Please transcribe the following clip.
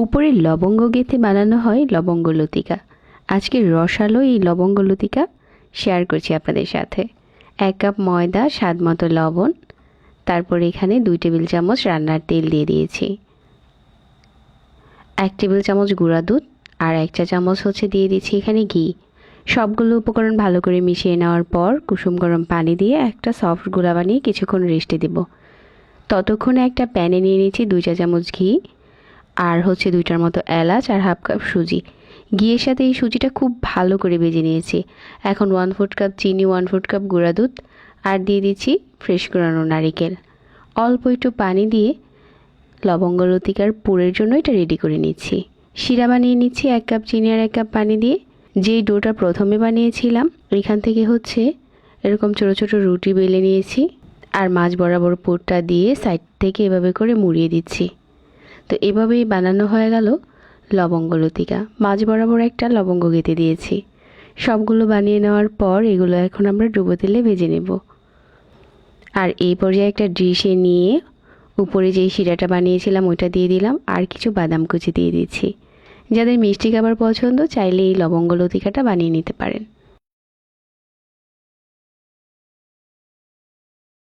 উপরে লবঙ্গ গেঁথে বানানো হয় লবঙ্গ লতিকা। আজকে রসালো এই লবঙ্গ লতিকা শেয়ার করছি আপনাদের সাথে। 1 কাপ ময়দা, স্বাদ মতো লবণ, তারপর এখানে 2 টেবিল চামচ রান্নার তেল দিয়ে দিয়েছি, 1 টেবিল চামচ গুঁড়া দুধ, আর 1 চা চামচ দিয়ে দিচ্ছি এখানে ঘি। সবগুলো উপকরণ ভালো করে মিশিয়ে নেওয়ার পর কুসুম গরম পানি দিয়ে একটা সফট গোলা বানিয়ে কিছুক্ষণ রেস্টে দেব। ততক্ষণে একটা প্যানে নিয়ে নিয়েছি 2 চা চামচ ঘি, আর 2টার মতো এলাচ, আর হাফ কাপ সুজি। ঘিয়ের সাথে এই সুজিটা খুব ভালো করে ভেজে নিয়েছি। এখন 1/4 কাপ চিনি, 1/4 কাপ গুঁড়া দুধ, আর দিয়ে দিচ্ছি ফ্রেশ কোরানো নারিকেল। অল্প একটু পানি দিয়ে লবঙ্গ লতিকার পুরের জন্য এটা রেডি করে নিচ্ছি। শিরা বানিয়ে নিচ্ছি 1 কাপ চিনি আর 1 কাপ পানি দিয়ে। যেই ডোটা প্রথমে বানিয়েছিলাম এখান থেকে এরকম ছোট ছোট রুটি বেলে নিয়েছি, আর মাঝ বরাবর পুরটা দিয়ে সাইড থেকে এভাবে করে মুড়িয়ে দিচ্ছি। তো এভাবেই বানানো হয়ে গেল লবঙ্গ লতিকা। মাঝ বরাবর একটা লবঙ্গ গেঁথে দিয়েছি। সবগুলো বানিয়ে নেওয়ার পর এগুলো এখন আমরা ডুবো তেলে ভেজে নেব। আর এই পর্যায়ে একটা ডিশে নিয়ে উপরে যেই শিরাটা বানিয়েছিলাম ওইটা দিয়ে দিলাম, আর কিছু বাদাম কুচি দিয়ে দিচ্ছি। যাদের মিষ্টি খাবার পছন্দ চাইলে এই লবঙ্গ লতিকাটা বানিয়ে নিতে পারেন।